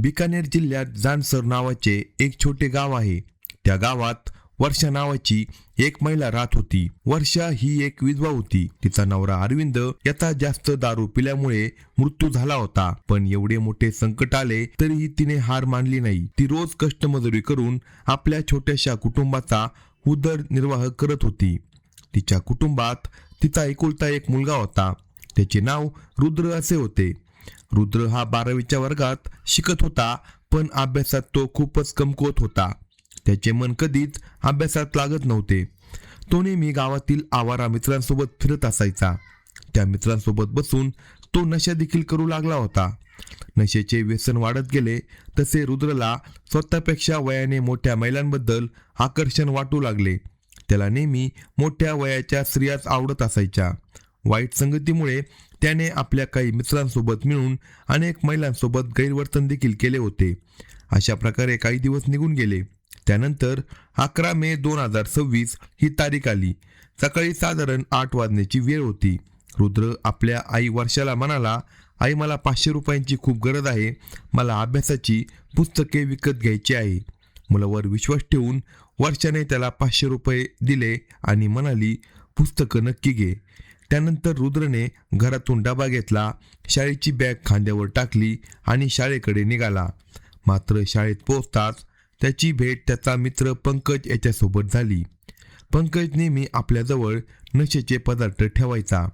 बिकानेर जिल्ह्यात जानसर नावाचे एक छोटे गाव आहे. त्या गावात वर्षा नावाची एक महिला राहत होती. वर्षा ही एक विधवा होती. तिचा नवरा अरविंद याचा जास्त दारू पिल्यामुळे मृत्यू झाला होता. पण एवढे मोठे संकट आले तरीही तिने हार मानली नाही. ती रोज कष्टमजुरी करून आपल्या छोट्याशा कुटुंबाचा उदरनिर्वाह करत होती. तिच्या कुटुंबात तिचा एकुलता एक मुलगा होता. त्याचे नाव रुद्र असे होते. रुद्र हा 12वीच्या वर्गात शिकत होता, पण अभ्यासात तो खूपच कमकुवत होता. त्याचे मन कधीच अभ्यासात लागत नव्हते. तो नेहमी गावातील आवारा मित्रांसोबत फिरत असायचा. त्या मित्रांसोबत बसून तो नशा देखील करू लागला होता. नशेचे व्यसन वाढत गेले तसे रुद्रला स्वतःपेक्षा वयाने मोठ्या महिलांबद्दल आकर्षण वाटू लागले. त्याला नेहमी मोठ्या वयाच्या स्त्रियाच आवडत असायच्या. वाईट संगतीमुळे त्याने आपल्या काही मित्रांसोबत मिळून अनेक महिलांसोबत गैरवर्तन देखील केले होते. अशा प्रकारे काही दिवस निघून गेले. त्यानंतर 11 मे 2026 ही तारीख आली. सकाळी साधारण 8 वाजण्याची वेळ होती. रुद्र आपल्या आई वर्षाला म्हणाला, आई मला 500 रुपयांची खूप गरज आहे. मला अभ्यासाची पुस्तके विकत घ्यायची आहे. मुलावर विश्वास ठेवून वर्षाने त्याला 500 रुपये दिले आणि म्हणाली, पुस्तकं नक्की घे. त्यानंतर रुद्रने घरातून डबा घेतला, शाळेची बॅग खांद्यावर टाकली आणि शाळेकडे निघाला. मात्र शाळेत पोहोचताच त्याची भेट त्याचा मित्र पंकज याच्यासोबत झाली. पंकज नेहमी आपल्याजवळ नशेचे पदार्थ ठेवायचा.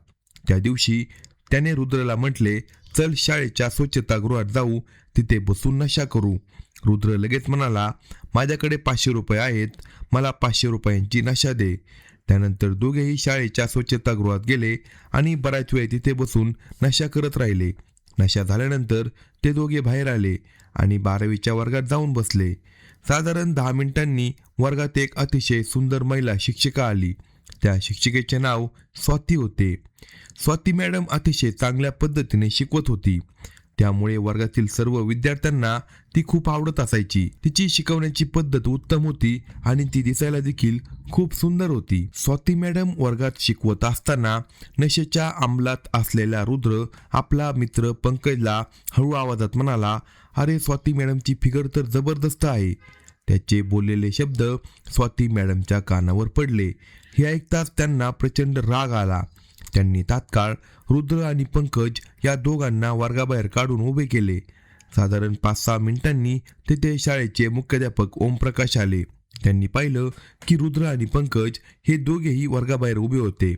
त्या दिवशी त्याने रुद्रला म्हटले, चल शाळेच्या स्वच्छतागृहात जाऊ, तिथे बसून नशा करू. रुद्र लगेच म्हणाला, माझ्याकडे 500 रुपये आहेत, मला 500 रुपयांची नशा दे. त्यानंतर दोघेही शाळेच्या स्वच्छतागृहात गेले आणि बराच वेळ तिथे बसून नशा करत राहिले. नशा झाल्यानंतर ते दोघे बाहेर आले आणि 12वीच्या वर्गात जाऊन बसले. साधारण 10 मिनिटांनी वर्गात एक अतिशय सुंदर महिला शिक्षिका आली. त्या शिक्षिकेचे नाव स्वाती होते. स्वाती मॅडम अतिशय चांगल्या पद्धतीने शिकवत होती. त्यामुळे वर्गातील सर्व विद्यार्थ्यांना ती खूप आवडत असायची. तिची शिकवण्याची पद्धत उत्तम होती आणि ती दिसायला देखील खूप सुंदर होती. स्वाती मॅडम वर्गात शिकवत असताना नशेच्या अंमलात असलेला रुद्र आपला मित्र पंकजला हळू आवाजात म्हणाला, अरे स्वाती मॅडमची फिगर तर जबरदस्त आहे. त्याचे बोललेले शब्द स्वाती मॅडमच्या कानावर पडले. हे ऐकताच त्यांना प्रचंड राग आला. त्यांनी तात्काळ रुद्र आणि पंकज या दोघांना वर्गाबाहेर काढून उभे केले. साधारण 5-6 मिनिटांनी तिथे शाळेचे मुख्याध्यापक ओमप्रकाश आले. त्यांनी पाहिलं की रुद्र आणि पंकज हे दोघेही वर्गाबाहेर उभे होते.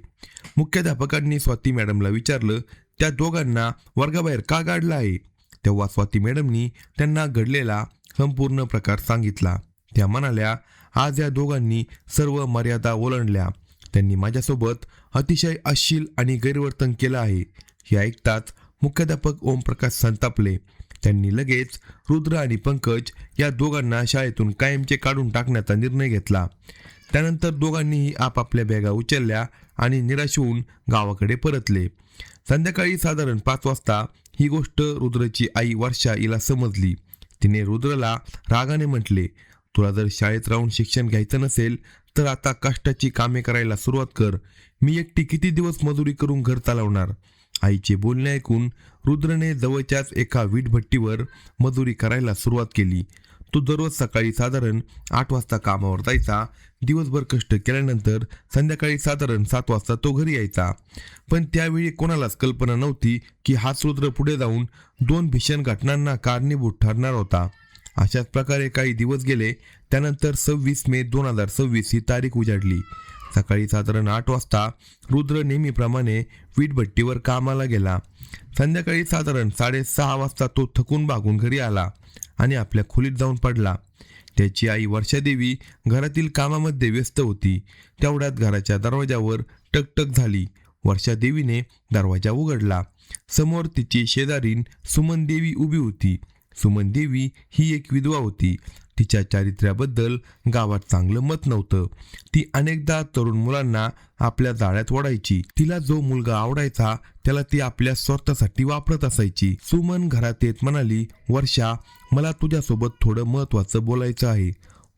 मुख्याध्यापकांनी स्वाती मॅडमला विचारलं, त्या दोघांना वर्गाबाहेर का काढलं आहे? तेव्हा स्वाती मॅडमनी त्यांना घडलेला संपूर्ण प्रकार सांगितला. त्या म्हणाल्या, आज या दोघांनी सर्व मर्यादा ओलांडल्या. त्यांनी माझ्यासोबत अतिशय अश्लील आणि गैरवर्तन केलं आहे. हे ऐकताच मुख्याध्यापक ओमप्रकाश संतापले. त्यांनी लगेच रुद्र आणि पंकज या दोघांना शाळेतून कायमचे काढून टाकण्याचा निर्णय घेतला. त्यानंतर दोघांनीही आपापल्या बॅगा उचलल्या आणि निराश होऊन गावाकडे परतले. संध्याकाळी साधारण 5 वाजता ही गोष्ट रुद्रची आई वर्षा हिला समजली. तिने रुद्रला रागाने म्हटले, तुला जर शाळेत राहून शिक्षण घ्यायचं नसेल तर आता कष्टाची कामे करायला सुरुवात कर. मी एकटी किती दिवस मजुरी करून घर चालवणार? आईचे बोलणे ऐकून रुद्रने जवळच्याच एका वीटभट्टीवर मजुरी करायला सुरुवात केली. तो दररोज सकाळी साधारण 8 वाजता कामावर जायचा. दिवसभर कष्ट केल्यानंतर संध्याकाळी साधारण 7 वाजता तो घरी यायचा. पण त्यावेळी कोणालाच कल्पना नव्हती की हाच रुद्र पुढे जाऊन 2 भीषण घटनांना कारणीभूत ठरणार होता. अशाच प्रकारे काही दिवस गेले. त्यानंतर 26 मे 2026 ही तारीख उजाडली. सकाळी साधारण 8 वाजता रुद्र नेहमीप्रमाणे वीटभट्टीवर कामाला गेला. संध्याकाळी साधारण 6:30 वाजता तो थकून भागून घरी आला आणि आपल्या खोलीत जाऊन पडला. त्याची आई वर्षादेवी घरातील कामामध्ये व्यस्त होती. तेवढ्यात घराच्या दरवाजावर टकटक झाली. वर्षादेवीने दरवाजा उघडला. समोर तिची शेजारीण सुमन देवी उभी होती. सुमन देवी ही एक विधवा होती. तिच्या चारित्र्याबद्दल गावात चांगलं मत नव्हतं. ती अनेकदा तरुण मुलांना आपल्या जाळ्यात ओढायची. तिला जो मुलगा आवडायचा त्याला ती आपल्या स्वार्थासाठी वापरत असायची. सुमन घरात येत म्हणाली, वर्षा, मला तुझ्यासोबत थोडं महत्वाचं बोलायचं आहे.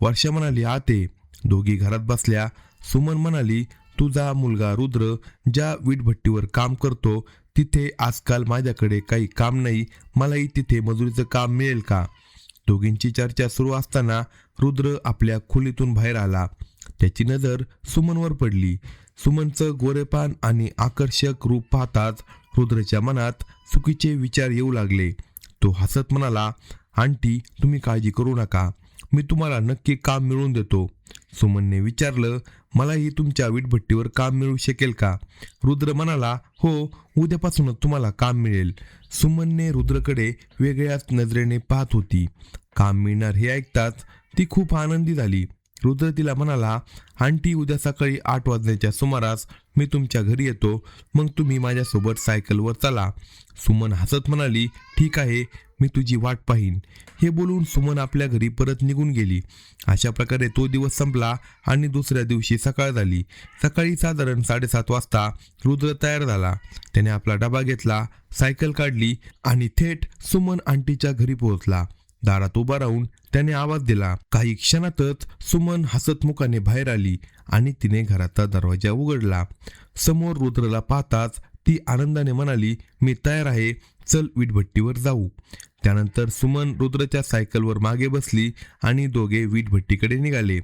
वर्षा म्हणाली, आते. दोघी घरात बसल्या. सुमन म्हणाली, तुझा मुलगा रुद्र ज्या वीटभट्टीवर काम करतो तिथे आजकाल माझ्याकडे काही काम नाही, मलाही तिथे मजुरीचं काम मिळेल का? दोघींची चर्चा सुरू असताना रुद्र आपल्या खोलीतून बाहेर आला. त्याची नजर सुमनवर पडली. सुमनचं गोरेपान आणि आकर्षक रूप पाहताच रुद्रच्या मनात चुकीचे विचार येऊ लागले. तो हसत म्हणाला, आंटी, तुम्ही काळजी करू नका, मी तुम्हाला नक्की काम मिळवून देतो. सुमनने विचारलं, मलाही तुमच्या वीटभट्टीवर काम मिळू शकेल का? रुद्र म्हणाला, हो, उद्यापासूनच तुम्हाला काम मिळेल. सुमनने रुद्रकडे वेगळ्याच नजरेने पाहत होती. काम मिळणार हे ऐकताच ती खूप आनंदी झाली. रुद्र तिला म्हणाला, आंटी, उद्या सकाळी 8 वाजण्याच्या सुमारास मी तुमच्या घरी येतो, मग तुम्ही माझ्यासोबत सायकलवर चला. सुमन हसत म्हणाली, ठीक आहे, मी तुझी वाट पाहीन. हे बोलून सुमन आपल्या घरी परत निघून गेली. अशा प्रकारे तो दिवस संपला आणि दुसऱ्या दिवशी सकाळ झाली. सकाळी साधारण 7:30 वाजता रुद्र तयार झाला. त्याने आपला डबा घेतला, सायकल काढली आणि थेट सुमन आंटीच्या घरी पोहोचला. दारात उभा राहून त्याने आवाज दिला. काही क्षणातच सुमन हसतमुखाने बाहेर आली आणि तिने घराचा दरवाजा उघडला. समोर रुद्रला पाहताच ती आनंदाने म्हणाली, मी तयार आहे, चल वीटभट्टीवर जाऊ. त्यानंतर सुमन रुद्रच्या सायकलवर मागे बसली आणि दोघे वीटभट्टीकडे निघाले.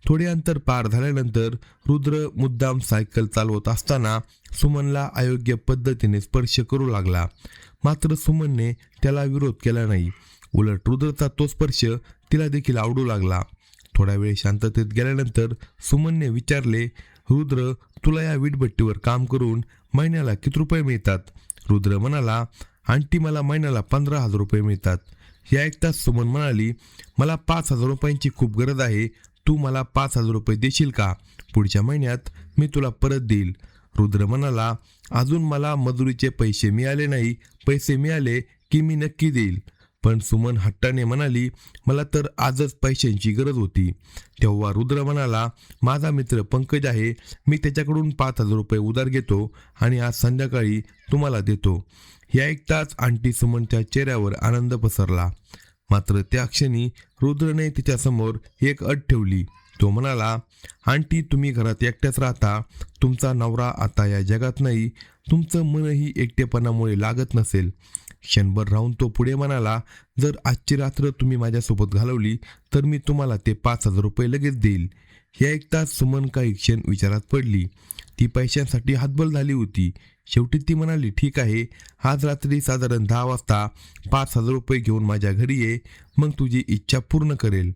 थोडे अंतर पार झाल्यानंतर रुद्र मुद्दाम सायकल चालवत असताना सुमनला अयोग्य पद्धतीने स्पर्श करू लागला. मात्र सुमनने त्याला विरोध केला नाही. उलट रुद्रचा तो स्पर्श तिला देखील आवडू लागला. थोडा वेळ शांततेत गेल्यानंतर सुमनने विचारले, रुद्र, तुला या वीटभट्टीवर काम करून महिन्याला किती रुपये मिळतात? रुद्र म्हणाला, आंटी, मला महिन्याला 15,000 रुपये मिळतात. हे ऐकताच सुमन म्हणाली, मला 5,000 रुपयांची खूप गरज आहे. तू मला 5,000 रुपये देशील का? पुढच्या महिन्यात मी तुला परत देईल. रुद्र म्हणाला, अजून मला मजुरीचे पैसे मिळाले नाही, पैसे मिळाले की मी नक्की देईल. पण सुमन हट्टाने म्हणाली, मला तर आजच पैशांची गरज होती. तेव्हा रुद्र म्हणाला, माझा मित्र पंकज आहे, मी त्याच्याकडून 5,000 रुपये उधार घेतो आणि आज संध्याकाळी तुम्हाला देतो. हे ऐकताच आंटी सुमनच्या चेहऱ्यावर आनंद पसरला. मात्र त्या क्षणी रुद्रने तिच्यासमोर एक अट ठेवली. तो म्हणाला, आंटी, तुम्ही घरात एकट्याच राहता, तुमचा नवरा आता या जगात नाही, तुमचं मनही एकटेपणामुळे लागत नसेल. क्षणभर राहून तो पुढे म्हणाला, जर आजची रात्र तुम्ही माझ्यासोबत घालवली तर मी तुम्हाला ते 5,000 रुपये लगेच देईल. हे ऐकताच सुमन काही क्षण विचारात पडली. ती पैशांसाठी हतबल झाली होती. शेवटी ती म्हणाली, ठीक आहे, आज रात्री साधारण 10 वाजता 5,000 रुपये घेऊन माझ्या घरी ये, मग तुझी इच्छा पूर्ण करेल.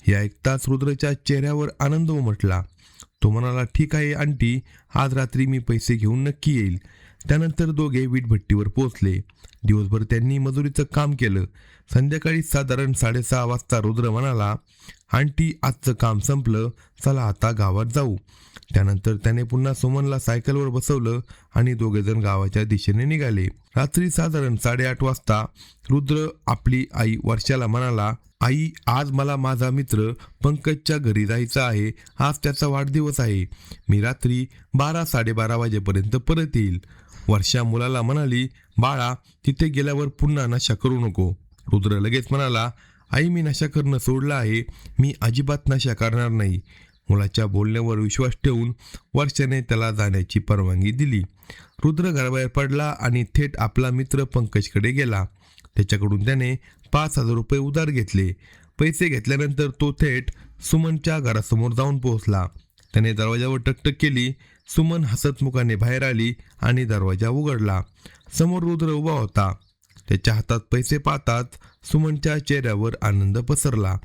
हे ऐकताच रुद्रच्या चेहऱ्यावर आनंद उमटला. तो म्हणाला, ठीक आहे आंटी, आज रात्री मी पैसे घेऊन नक्की येईल. त्यानंतर दोघे वीटभट्टीवर पोहोचले. दिवसभर त्यांनी मजुरीचं काम केलं. संध्याकाळी साधारण 6:30 वाजता रुद्र म्हणाला, आंटी, आजचं काम संपलं, चला आता गावात जाऊ. त्यानंतर त्याने पुन्हा सुमनला सायकलवर बसवलं आणि दोघेजण गावाच्या दिशेने निघाले. रात्री साधारण 8:30 वाजता रुद्र आपली आई वर्षाला म्हणाला, आई, आज मला माझा मित्र पंकजच्या घरी जायचं आहे, आज त्याचा वाढदिवस आहे, मी रात्री 12-12:30 वाजेपर्यंत परत येईल. वर्षा मुलाला म्हणाली, बाळा, तिथे गेल्यावर पुन्हा नशा करू नको. रुद्र लगेच म्हणाला, आई, मी नशा करणं सोडलं आहे, मी अजिबात नशा करणार नाही. मुलाच्या बोलण्यावर विश्वास ठेवून वर्षाने त्याला जाण्याची परवानगी दिली. रुद्र घराबाहेर पडला आणि थेट आपला मित्र पंकजकडे गेला. त्याच्याकडून त्याने 5,000 रुपये उधार घेतले. पैसे घेतल्यानंतर तो थेट सुमनच्या घरासमोर जाऊन पोहोचला. त्याने दरवाजावर टकटक केली. सुमन हसतमुखाने बाहेर आली आणि दरवाजा उघडला. समोर रुद्र उभा होता. त्याच्या हातात पैसे पाहताच सुमनच्या चेहऱ्यावर आनंद पसरला.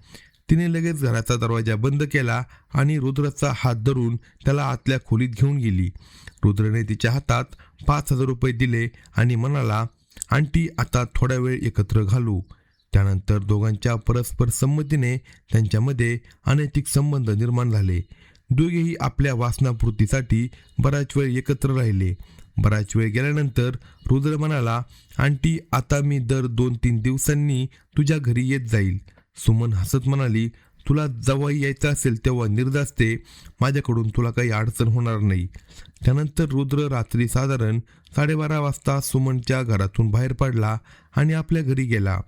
तिने लगेच घराचा दरवाजा बंद केला आणि रुद्रचा हात धरून त्याला आतल्या खोलीत घेऊन गेली. रुद्रने तिच्या हातात 5,000 रुपये दिले आणि म्हणाला, आंटी, आता थोडा वेळ एकत्र घालू. त्यानंतर दोघांच्या परस्पर संमतीने त्यांच्यामध्ये अनैतिक संबंध निर्माण झाले. दोघेही आपल्या वासनापूर्तीसाठी बराच वेळ एकत्र राहिले. बराच वेळ गेल्यानंतर रुद्र म्हणाला, आंटी, आता मी दर 2-3 दिवसांनी तुझ्या घरी येत जाईल. सुमन हसत म्हणाली, तुला जेव्हा यायचं असेल तेव्हा निर्धास्ते, माझ्याकडून तुला काही अडचण होणार नाही. त्यानंतर रुद्र रात्री साधारण 12:30 वाजता सुमनच्या घरातून बाहेर पडला आणि आपल्या घरी गेला.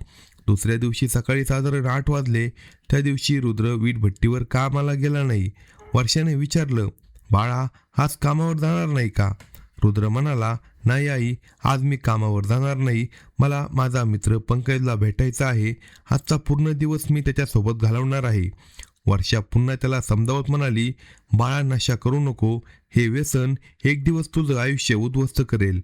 दुसऱ्या दिवशी सकाळी साधारण 8 वाजले. त्या दिवशी रुद्र वीटभट्टीवर कामाला गेला नाही. वर्षाने विचारलं, बाळा, आज कामावर जाणार नाही का? रुद्र म्हणाला, नाही आई, आज मी कामावर जाणार नाही. मला माझा मित्र पंकजला भेटायचा आहे. आजचा पूर्ण दिवस मी त्याच्यासोबत घालवणार आहे. वर्षा पुन्हा त्याला समजावत म्हणाली, बाळा, नशा करू नको. हे व्यसन एक दिवस तुझं आयुष्य उद्ध्वस्त करेल.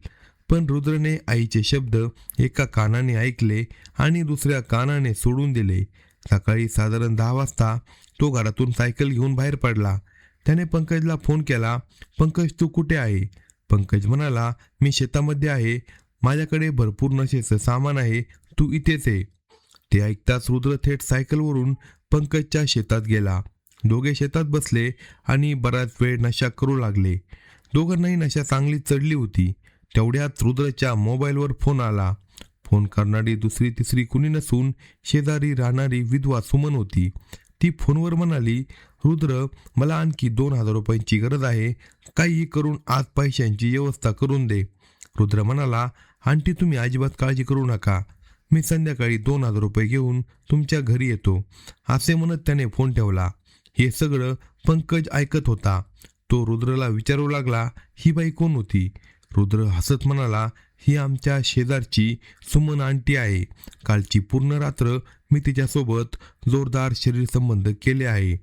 पण रुद्रने आईचे शब्द एका कानाने ऐकले आणि दुसऱ्या कानाने सोडून दिले. सकाळी साधारण 10 वाजता तो घरातून सायकल घेऊन बाहेर पडला. त्याने पंकजला फोन केला. पंकज, तू कुठे आहे? पंकज म्हणाला, मी शेतामध्ये आहे. माझ्याकडे भरपूर नशेचं सामान आहे. तू इथेच आहे. ते ऐकताच रुद्र थेट सायकलवरून पंकजच्या शेतात गेला. दोघे शेतात बसले आणि बराच वेळ नशा करू लागले. दोघांनाही नशा चांगली चढली होती. तेवढ्यात रुद्रच्या मोबाईलवर फोन आला. फोन करणारी दुसरी तिसरी कुणी नसून शेजारी राहणारी विधवा सुमन होती. ती फोनवर म्हणाली, रुद्र, मला आणखी 2,000 रुपयांची गरज आहे. काहीही करून आज पैशांची व्यवस्था करून दे. रुद्र म्हणाला, आंटी, तुम्ही अजिबात काळजी करू नका. मी संध्याकाळी 2,000 रुपये घेऊन तुमच्या घरी येतो. असे म्हणत त्याने फोन ठेवला. हे सगळं पंकज ऐकत होता. तो रुद्रला विचारू लागला, ही बाई कोण होती? रुद्र हसत म्हणाला, ही आमच्या शेजारची सुमन आंटी आहे. कालची पूर्ण रात्र मी तिच्यासोबत जोरदार शरीर संबंध केले आहे.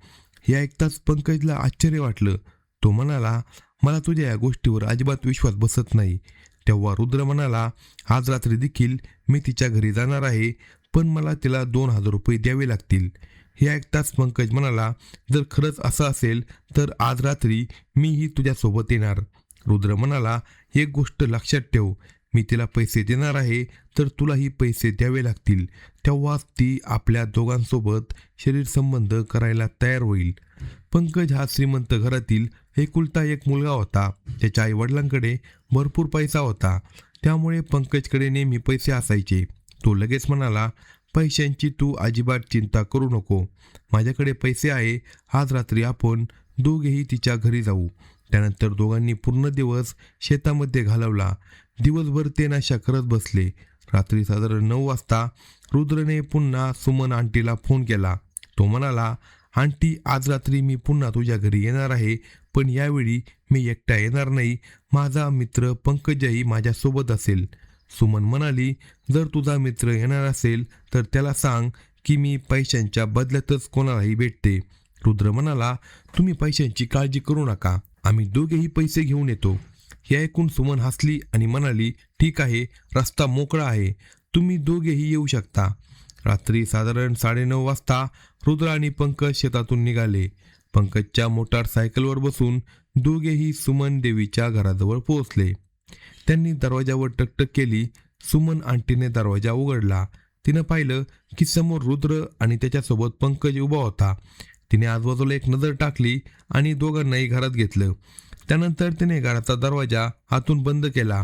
हे ऐकताच पंकजला आश्चर्य वाटलं. तो म्हणाला, मला तुझ्या या गोष्टीवर अजिबात विश्वास बसत नाही. तेव्हा रुद्र म्हणाला, आज रात्री देखील मी तिच्या घरी जाणार आहे, पण मला तिला 2,000 रुपये द्यावे लागतील. हे ऐकताच पंकज म्हणाला, जर खरंच असं असेल तर आज रात्री मीही तुझ्यासोबत येणार. रुद्र म्हणाला, एक गोष्ट लक्षात ठेव, मी तिला पैसे देणार आहे तर तुलाही पैसे द्यावे लागतील. तेव्हाच ती आपल्या दोघांसोबत शरीर संबंध करायला तयार होईल. पंकज हा श्रीमंत घरातील एकुलता एक मुलगा होता. त्याच्या आईवडिलांकडे भरपूर पैसा होता. त्यामुळे पंकजकडे नेहमी पैसे असायचे. तो लगेच म्हणाला, पैशांची तू अजिबात चिंता करू नको. माझ्याकडे पैसे आहे. आज रात्री आपण दोघेही तिच्या घरी जाऊ. त्यानंतर दोघांनी पूर्ण दिवस शेतामध्ये घालवला. दिवसभर ते नशा करत बसले. रात्री साधारण 9 वाजता रुद्रने पुन्हा सुमन आंटीला फोन केला. तो म्हणाला, आंटी, आज रात्री मी पुन्हा तुझ्या घरी येणार आहे, पण यावेळी मी एकटा येणार नाही. माझा मित्र पंकजही माझ्यासोबत असेल. सुमन म्हणाली, जर तुझा मित्र येणार असेल तर त्याला सांग की मी पैशांच्या बदल्यातच कोणालाही भेटते. रुद्र म्हणाला, तुम्ही पैशांची काळजी करू नका. आम्ही दोघेही पैसे घेऊन येतो. हे ऐकून सुमन हसली आणि म्हणाली, ठीक आहे, रस्ता मोकळा आहे. तुम्ही दोघेही येऊ शकता. रात्री साधारण 9:30 वाजता रुद्र आणि पंकज शेतातून निघाले. पंकजच्या मोटारसायकलवर बसून दोघेही सुमन देवीच्या घराजवळ पोहोचले. त्यांनी दरवाजावर टकटक केली. सुमन आंटीने दरवाजा उघडला. तिनं पाहिलं की समोर रुद्र आणि त्याच्यासोबत पंकज उभा होता. तिने आजूबाजूला एक नजर टाकली आणि दोघांनाही घरात घेतलं. त्यानंतर तिने घराचा दरवाजा आतून बंद केला.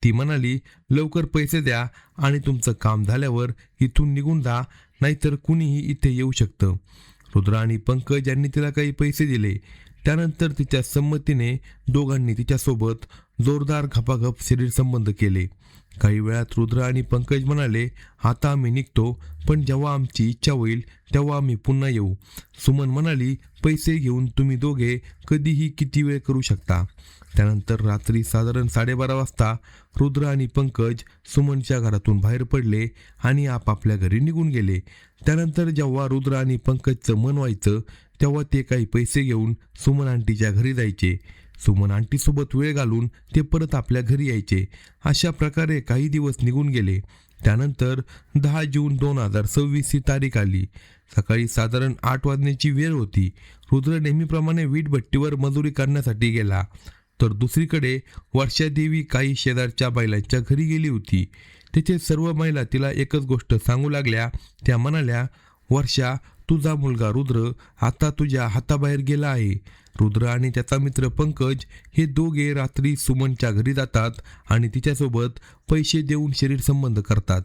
ती म्हणाली, लवकर पैसे द्या आणि तुमचं काम झाल्यावर इथून निघून जा, नाहीतर कुणीही इथे येऊ शकतं. रुद्र आणि पंकज यांनी तिला काही पैसे दिले. त्यानंतर तिच्या संमतीने दोघांनी तिच्यासोबत जोरदार घपाघप शरीर संबंध केले. काही वेळात रुद्र आणि पंकज म्हणाले, आता आम्ही निघतो, पण जेव्हा आमची इच्छा होईल तेव्हा आम्ही पुन्हा येऊ. सुमन म्हणाली, पैसे घेऊन तुम्ही दोघे कधीही किती वेळ करू शकता. त्यानंतर रात्री साधारण 12:30 वाजता रुद्र आणि पंकज सुमनच्या घरातून बाहेर पडले आणि आपापल्या घरी निघून गेले. त्यानंतर जेव्हा रुद्र आणि पंकजचं मन व्हायचं तेव्हा ते काही पैसे घेऊन सुमन आंटीच्या घरी जायचे. सुमन आंटीसोबत वेळ घालून ते परत आपल्या घरी यायचे. अशा प्रकारे काही दिवस निघून गेले. त्यानंतर 10 जून 2026 ही तारीख आली. सकाळी साधारण 8 वाजण्याची वेळ होती. रुद्र नेहमीप्रमाणे वीटभट्टीवर मजुरी करण्यासाठी गेला, तर दुसरीकडे वर्षादेवी काही शेजारच्या बैलांच्या घरी गेली होती. तिथे सर्व महिला तिला एकच गोष्ट सांगू लागल्या. त्या म्हणाल्या, वर्षा, तुझा मुलगा रुद्र आता तुझ्या हाताबाहेर गेला आहे. रुद्र आणि त्याचा मित्र पंकज हे दोघे रात्री सुमनच्या घरी जातात आणि तिच्यासोबत पैसे देऊन शरीर संबंध करतात.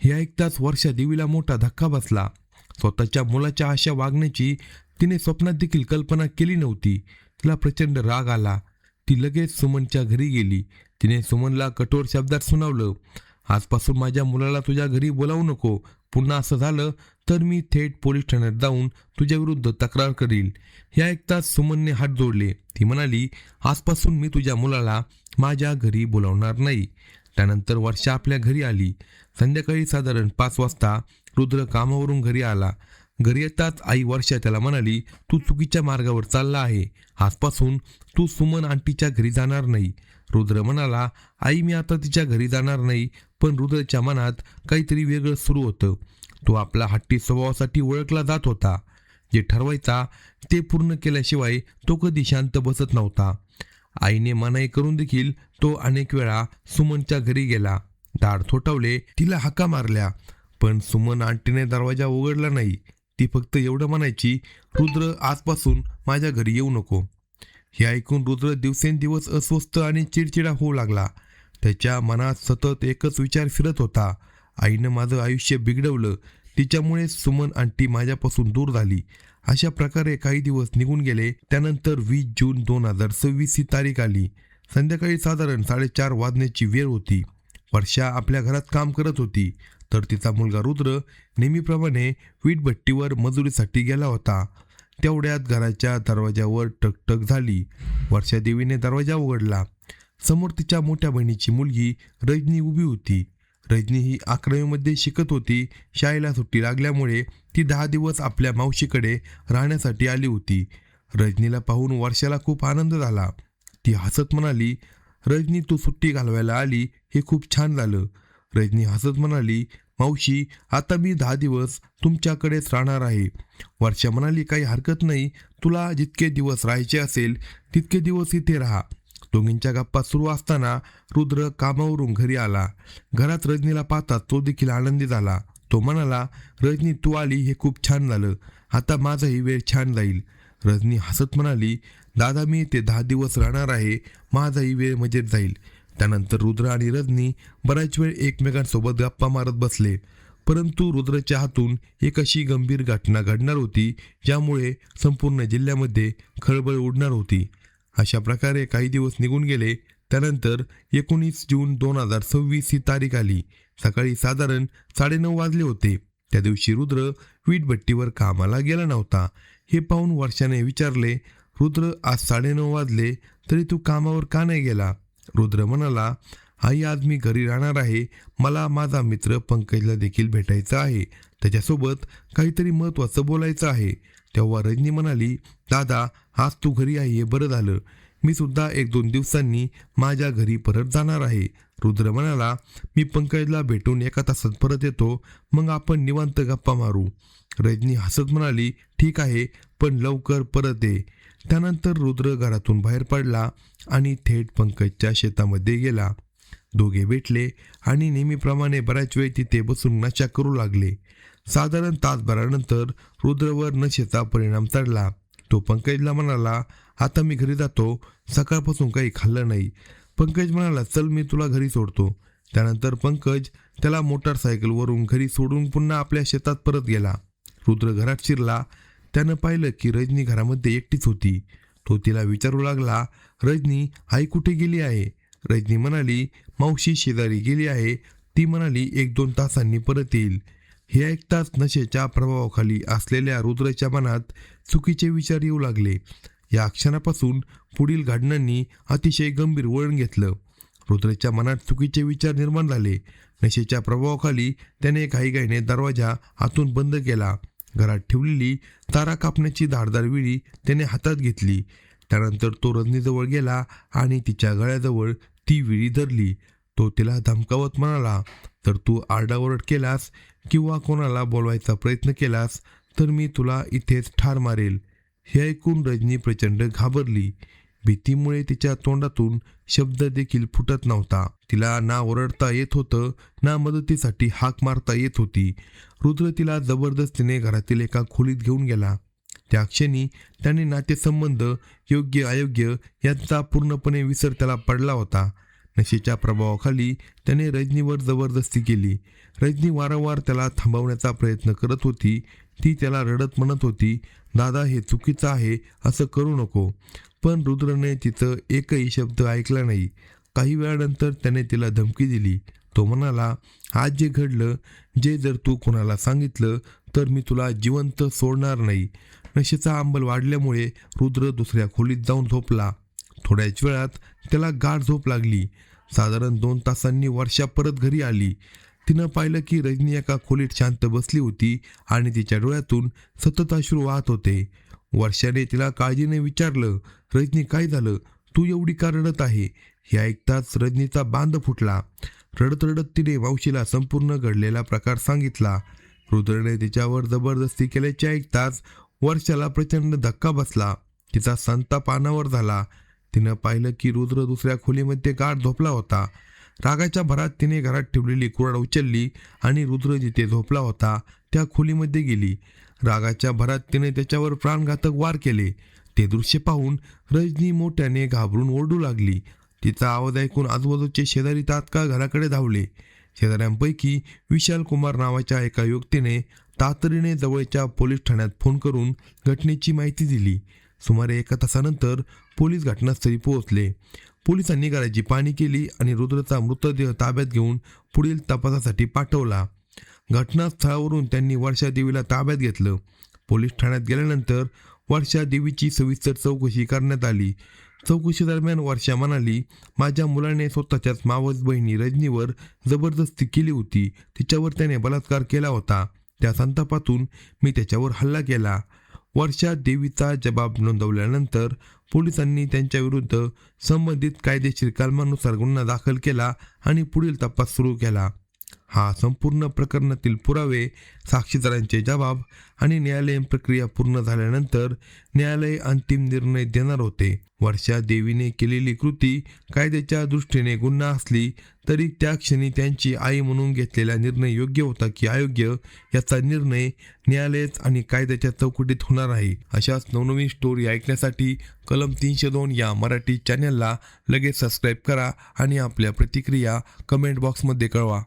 हे ऐकताच वर्षा देवीला मोठा धक्का बसला. स्वतःच्या मुलाच्या अशा वागण्याची तिने स्वप्नात देखील कल्पना केली नव्हती. तिला प्रचंड राग आला. ती लगेच सुमनच्या घरी गेली. तिने सुमनला कठोर शब्दात सुनावलं, आजपासून माझ्या मुलाला तुझ्या घरी बोलावू नको. पुन्हा असं झालं तर मी थेट पोलीस ठाण्यात जाऊन तुझ्याविरुद्ध तक्रार करील. हे ऐकताच सुमनने हात जोडले. ती म्हणाली, आजपासून मी तुझ्या मुलाला माझ्या घरी बोलावणार नाही. त्यानंतर वर्षा आपल्या घरी आली. संध्याकाळी साधारण 5 वाजता रुद्र कामावरून घरी आला. घरी येताच आई वर्षा त्याला म्हणाली, तू चुकीच्या मार्गावर चालला आहे. आजपासून तू सुमन आंटीच्या घरी जाणार नाही. रुद्र म्हणाला, आई मी आता तिच्या घरी जाणार नाही. पण रुद्रच्या मनात काहीतरी वेगळं सुरू होतं. तो आपला हट्टी स्वभावासाठी ओळखला जात होता. जे ठरवायचा ते पूर्ण केल्याशिवाय तो कधी शांत बसत नव्हता. आईने मनाई करून देखील तो अनेक वेळा सुमनच्या घरी गेला. दार थोठावले, तिला हाका मारल्या, पण सुमन आंटीने दरवाजा उघडला नाही. ती फक्त एवढं म्हणायची, रुद्र आजपासून माझ्या घरी येऊ नको. हे ऐकून रुद्र दिवसेंदिवस अस्वस्थ आणि चिडचिडा होऊ लागला. त्याच्या मनात सतत एकच विचार फिरत होता, आईनं माझं आयुष्य बिघडवलं. तिच्यामुळे सुमन आंटी माझ्यापासून दूर झाली. अशा प्रकारे काही दिवस निघून गेले. त्यानंतर 20 जून 2026 ही तारीख आली. संध्याकाळी साधारण 4:30 वाजण्याची वेळ होती. वर्षा आपल्या घरात काम करत होती, तर तिचा मुलगा रुद्र नेहमीप्रमाणे वीटभट्टीवर मजुरीसाठी गेला होता. तेवढ्यात घराच्या दरवाजावर टकटक झाली. वर्षादेवीने दरवाजा उघडला. समोर तिच्या मोठ्या बहिणीची मुलगी रजनी उभी होती. रजनी ही 11वीमध्ये शिकत होती. शाळेला सुट्टी लागल्यामुळे ती 10 दिवस आपल्या मावशीकडे राहण्यासाठी आली होती. रजनीला पाहून वर्षाला खूप आनंद झाला. ती हसत म्हणाली, रजनी तू सुट्टी घालवायला आली हे खूप छान झालं. रजनी हसत म्हणाली, मावशी आता मी 10 दिवस तुमच्याकडेच राहणार आहे. वर्षा म्हणाली, काही हरकत नाही, तुला जितके दिवस राहायचे असेल तितके दिवस इथे राहा. दोघींच्या गप्पा सुरू असताना रुद्र कामावरून घरी आला. घरात रजनीला पाहता तो देखील आनंदी झाला. तो म्हणाला, रजनी तू आली हे खूप छान झालं. आता माझाही वेळ छान जाईल. रजनी हसत म्हणाली, दादा मी इथे 10 दिवस राहणार आहे. माझाही वेळ मजेत जाईल. त्यानंतर रुद्र आणि रजनी बराच वेळ एकमेकांसोबत गप्पा मारत बसले. परंतु रुद्रच्या हातून एक अशी गंभीर घटना घडणार होती ज्यामुळे संपूर्ण जिल्ह्यामध्ये खळबळ उडणार होती. अशा प्रकारे काही दिवस निघून गेले. त्यानंतर 19 जून 2026 ही तारीख आली. सकाळी साधारण 9:30 वाजले होते. त्या दिवशी रुद्र वीटभट्टीवर कामाला गेला नव्हता. हे पाहून वर्षाने विचारले, रुद्र आज 9:30 वाजले तरी तू कामावर का नाही गेला? रुद्र म्हणाला, आई आज मी घरी राहणार आहे. मला माझा मित्र पंकजला देखील भेटायचं आहे. त्याच्यासोबत काहीतरी महत्त्वाचं बोलायचं आहे. तेव्हा रजनी म्हणाली, दादा आज तू घरी आहे हे बरं झालं. मी सुद्धा 1-2 दिवसांनी माझ्या घरी परत जाणार आहे. रुद्र म्हणाला, मी पंकजला भेटून 1 तासात परत येतो, मग आपण निवांत गप्पा मारू. रजनी हसत म्हणाली, ठीक आहे, पण लवकर परत ये. त्यानंतर रुद्र घरातून बाहेर पडला आणि थेट पंकजच्या शेतामध्ये गेला. दोघे भेटले आणि नेहमीप्रमाणे बऱ्याच वेळ तिथे बसून नशा करू लागले. साधारण तासभरानंतर रुद्रवर नशेचा परिणाम चढला. तो पंकजला म्हणाला, आता मी घरी जातो. सकाळपासून काही खाल्लं नाही. पंकज म्हणाला, चल मी तुला घरी सोडतो. त्यानंतर पंकज त्याला मोटारसायकलवरून घरी सोडून पुन्हा आपल्या शेतात परत गेला. रुद्र घरात शिरला. त्यानं पाहिलं की रजनी घरामध्ये एकटीच होती. तो तिला विचारू लागला, रजनी आई कुठे गेली आहे? रजनी म्हणाली, मावशी शेजारी गेली आहे. ती म्हणाली 1-2 तासांनी परत येईल. हे ऐकताच नशेच्या प्रभावाखाली असलेल्या रुद्रच्या मनात चुकीचे विचार येऊ लागले. या क्षणापासून पुढील घटनांनी अतिशय गंभीर वळण घेतलं. रुद्रच्या मनात चुकीचे विचार निर्माण झाले. नशेच्या प्रभावाखाली त्याने घाईघाईने दरवाजा आतून बंद केला. घरात ठेवलेली तारा कापण्याची धारदार विळी त्याने हातात घेतली. त्यानंतर तो रजनीजवळ गेला आणि तिच्या गळ्याजवळ ती विळी धरली. तो तिला धमकावत म्हणाला, तर तू आरडाओरड केलास किंवा कोणाला बोलवायचा प्रयत्न केलास तर मी तुला इथेच ठार मारेल. हे ऐकून रजनी प्रचंड घाबरली. भीतीमुळे तिच्या तोंडातून शब्द देखील फुटत नव्हता. तिला ना ओरडता येत होतं ना मदतीसाठी हाक मारता येत होती. रुद्र तिला जबरदस्तीने घरातील एका खोलीत घेऊन गेला. त्या क्षणी त्याने नातेसंबंध योग्य अयोग्य यांचा पूर्णपणे विसर त्याला पडला होता. नशेच्या प्रभावाखाली त्याने रजनीवर जबरदस्ती केली. रजनी वारंवार त्याला थांबवण्याचा प्रयत्न करत होती. ती त्याला रडत म्हणत होती, दादा हे चुकीचं आहे, असं करू नको. पण रुद्रने तिचं एकही शब्द ऐकला नाही. काही वेळानंतर त्याने तिला धमकी दिली. तो म्हणाला, आज जे घडलं, जे जर तू कोणाला सांगितलं तर मी तुला जिवंत सोडणार नाही. नशेचा अंमल वाढल्यामुळे रुद्र दुसऱ्या खोलीत जाऊन झोपला. थोड्याच वेळात त्याला गाढ झोप लागली. साधारण 2 तासांनी वर्षा परत घरी आली. तिनं पाहिलं की रजनी एका खोलीत शांत बसली होती आणि तिच्या डोळ्यातून सतत अश्रू वाहत होते. वर्षाने तिला काळजीने विचारलं, रजनी काय झालं? तू एवढी का रडत आहे? हे ऐकताच रजनीचा बांध फुटला. रडत रडत तिने मावशीला संपूर्ण घडलेला प्रकार सांगितला. रुद्रने तिच्यावर जबरदस्ती केल्याचे ऐकताच वर्षाला प्रचंड धक्का बसला. तिचा संताप अनावर झाला. तिनं पाहिलं की रुद्र दुसऱ्या खोलीमध्ये गाढ झोपला होता. रागाच्या भरात तिने घरात ठेवलेली कुऱ्हाड उचलली आणि रुद्र जिथे झोपला होता त्या खोलीमध्ये गेली. रागाच्या भरात तिने त्याच्यावर प्राणघातक वार केले. ते दृश्य पाहून रजनी मोठ्याने घाबरून ओरडू लागली. तिचा आवाज ऐकून आजूबाजूचे शेजारी तात्काळ घराकडे धावले. शेजाऱ्यांपैकी विशाल कुमार नावाच्या एका व्यक्तीने तातडीने जवळच्या पोलीस ठाण्यात फोन करून घटनेची माहिती दिली. सुमारे 1 तासानंतर पोलीस घटनास्थळी पोहोचले. पोलिसांनी घराची पाहणी केली आणि रुद्रचा मृतदेह ताब्यात घेऊन पुढील तपासासाठी पाठवला. घटनास्थळावरून त्यांनी वर्षा देवीला ताब्यात घेतलं. पोलीस ठाण्यात गेल्यानंतर वर्षा देवीची सविस्तर चौकशी करण्यात आली. चौकशी दरम्यान वर्षा म्हणाली, माझ्या मुलाने स्वतःच्याच मावस बहिणी रजनीवर जबरदस्ती केली होती. तिच्यावर त्याने बलात्कार केला होता. त्या संतापातून मी त्याच्यावर हल्ला केला. वर्षा देवीचा जबाब नोंदवल्यानंतर पोलिसांनी त्यांच्या विरुद्ध संबंधित कायदेशीर कलमानुसार गुन्हा दाखल केला आणि पुढील तपास सुरू केला. हा संपूर्ण प्रकरणातील पुरावे, साक्षीदारांचे जबाब आणि न्यायालयीन प्रक्रिया पूर्ण झाल्यानंतर न्यायालय अंतिम निर्णय देणार होते. वर्षा देवीने केलेली कृती कायद्याच्या दृष्टीने गुन्हा असली तरी त्या क्षणी त्यांची आई म्हणून घेतलेला निर्णय योग्य होता की अयोग्य याचा निर्णय न्यायालयात आणि कायद्याच्या चौकटीत होणार आहे. अशाच नवनवीन स्टोरी ऐकण्यासाठी कलम 302 या मराठी चॅनलला लगेच सबस्क्राईब करा आणि आपल्या प्रतिक्रिया कमेंट बॉक्समध्ये कळवा.